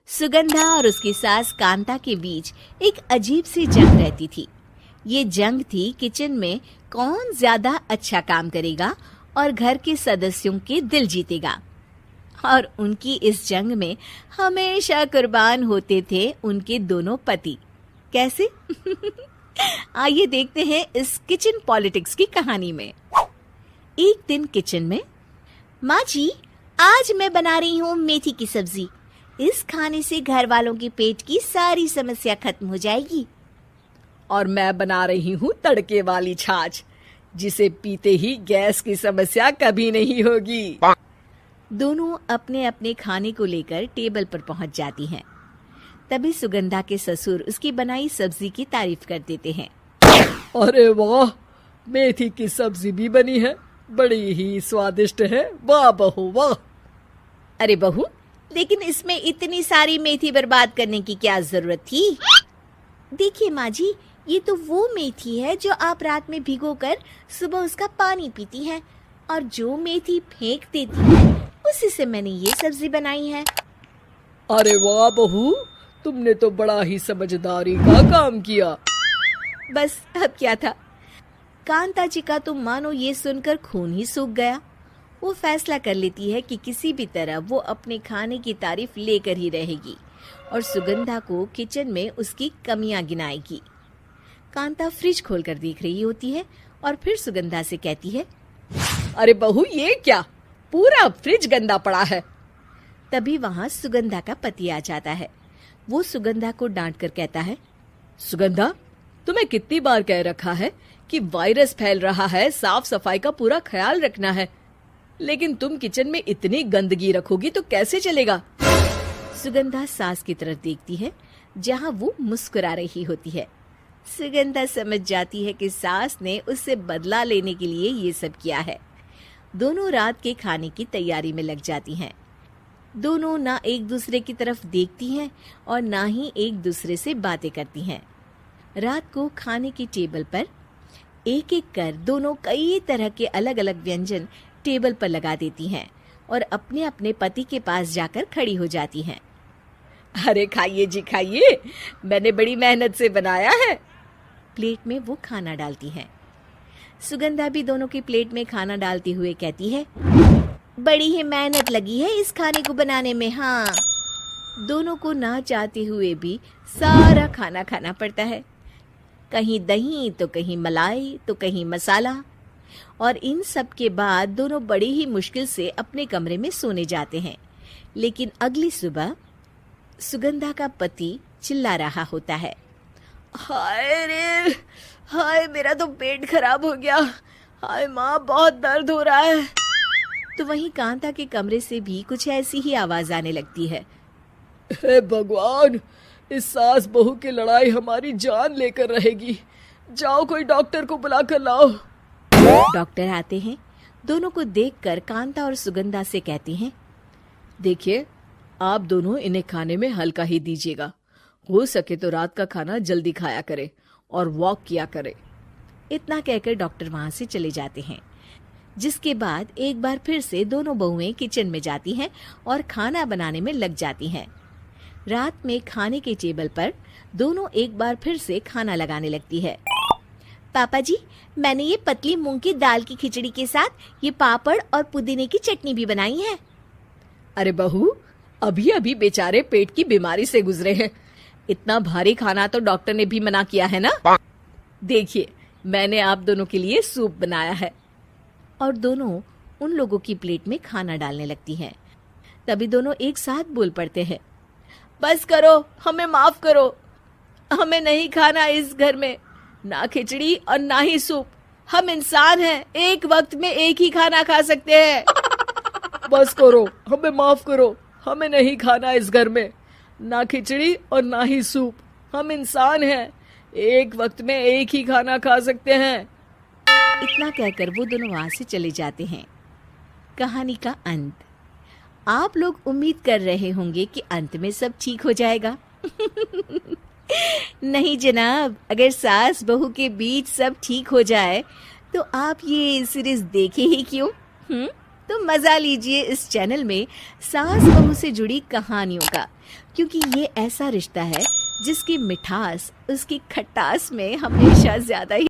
सुगंधा और उसकी सास कांता के बीच एक अजीब सी जंग रहती थी। ये जंग थी किचन में कौन ज्यादा अच्छा काम करेगा और घर के सदस्यों के दिल जीतेगा। और उनकी इस जंग में हमेशा कुर्बान होते थे उनके दोनों पति। कैसे? आइए देखते हैं इस किचन पॉलिटिक्स की कहानी में। एक दिन किचन में, माँ जी, आज मैं बना रही हूँ मेथी की सब्जी। इस खाने से घर वालों के पेट की सारी समस्या खत्म हो जाएगी। और मैं बना रही हूँ तड़के वाली छाछ, जिसे पीते ही गैस की समस्या कभी नहीं होगी। दोनों अपने अपने खाने को लेकर टेबल पर पहुंच जाती हैं। तभी सुगंधा के ससुर उसकी बनाई सब्जी की तारीफ कर देते हैं। अरे वाह, मेथी की सब्जी भी बनी है, बड़ी ही स्वादिष्ट है। वाह बहू वाह। अरे बहू, लेकिन इसमें इतनी सारी मेथी बर्बाद करने की क्या जरूरत थी? देखिए माँ जी, ये तो वो मेथी है जो आप रात में भिगोकर सुबह उसका पानी पीती हैं, और जो मेथी फेंक देती है उसी से मैंने ये सब्जी बनाई है। अरे वाह बहू, तुमने तो बड़ा ही समझदारी का काम किया। बस अब क्या था, कांता जी का तो मानो ये सुनकर खून ही सूख गया। वो फैसला कर लेती है कि किसी भी तरह वो अपने खाने की तारीफ लेकर ही रहेगी और सुगंधा को किचन में उसकी कमियां गिनाएगी। कांता फ्रिज खोलकर देख रही होती है और फिर सुगंधा से कहती है, अरे बहू, ये क्या, पूरा फ्रिज गंदा पड़ा है। तभी वहां सुगंधा का पति आ जाता है। वो सुगंधा को डांट कर कहता है, सुगंधा, तुम्हें कितनी बार कह रखा है कि वायरस फैल रहा है, साफ सफाई का पूरा ख्याल रखना है, लेकिन तुम किचन में इतनी गंदगी रखोगी तो कैसे चलेगा। सुगंधा सास की तरफ देखती है जहां वो मुस्कुरा रही होती है। सुगंधा समझ जाती है कि सास ने उससे बदला लेने के लिए ये सब किया है। दोनों रात के खाने की तैयारी में लग जाती हैं। दोनों ना एक दूसरे की तरफ देखती हैं और ना ही एक दूसरे से बातें करती हैं। रात को खाने की टेबल पर एक एक कर दोनों कई तरह के अलग अलग व्यंजन टेबल पर लगा देती हैं और अपने अपने पति के पास जाकर खड़ी हो जाती हैं। अरे खाइए जी खाइए, मैंने बड़ी मेहनत से बनाया है। प्लेट में वो खाना डालती हैं। सुगंधा भी दोनों की प्लेट में खाना डालते हुए कहती है, बड़ी ही मेहनत लगी है इस खाने को बनाने में। हाँ, दोनों को ना चाहते हुए भी सारा खाना खाना पड़ता है। कहीं दही तो कहीं मलाई तो कहीं मसाला। और इन सब के बाद दोनों बड़ी ही मुश्किल से अपने कमरे में सोने जाते हैं। लेकिन अगली सुबह सुगंधा का पति चिल्ला रहा होता है, हाय रे, हाय मेरा तो पेट खराब हो गया। हाय माँ, बहुत दर्द हो रहा है। तो वहीं कांता के कमरे से भी कुछ ऐसी ही आवाज आने लगती है। हे भगवान, इस सास बहू की लड़ाई हमारी जान लेकर रहेगी। जाओ कोई डॉक्टर को बुला कर लाओ। डॉक्टर आते हैं। दोनों को देखकर कांता और सुगंधा से कहते हैं, देखिए, आप दोनों इन्हें खाने में हल्का ही दीजिएगा। हो सके तो रात का खाना जल्दी खाया करे और वॉक किया करे। इतना कहकर डॉक्टर वहां से चले जाते हैं। जिसके बाद एक बार फिर से दोनों बहुएं किचन में जाती हैं और खाना बनाने में लग जाती हैं। रात में खाने के टेबल पर दोनों एक बार फिर से खाना लगाने लगती है। पापा जी, मैंने ये पतली मूंग की दाल की खिचड़ी के साथ ये पापड़ और पुदीने की चटनी भी बनाई है। अरे बहू, अभी अभी बेचारे पेट की बीमारी से गुजरे हैं। इतना भारी खाना तो डॉक्टर ने भी मना किया है ना। देखिए, मैंने आप दोनों के लिए सूप बनाया है। और दोनों उन लोगों की प्लेट में खाना डालने लगती हैं। तभी दोनों एक साथ बोल पड़ते हैं, बस करो, हमें माफ करो। हमें नहीं खाना इस घर में, ना खिचड़ी और ना ही सूप। हम इंसान हैं, एक वक्त में एक ही खाना खा सकते हैं। बस करो, हमें माफ करो। हमें नहीं खाना इस घर में, ना खिचड़ी और ना ही सूप। हम इंसान हैं, एक वक्त में एक ही खाना खा सकते हैं। इतना कहकर वो दोनों वहां से चले जाते हैं। कहानी का अंत। आप लोग उम्मीद कर रहे होंगे कि अंत में सब ठीक हो जाएगा। नहीं जनाब, अगर सास बहू के बीच सब ठीक हो जाए तो आप ये सीरीज देखे ही क्यों? तो मजा लीजिए इस चैनल में सास बहू से जुड़ी कहानियों का, क्योंकि ये ऐसा रिश्ता है जिसकी मिठास उसकी खटास में हमेशा ज्यादा ही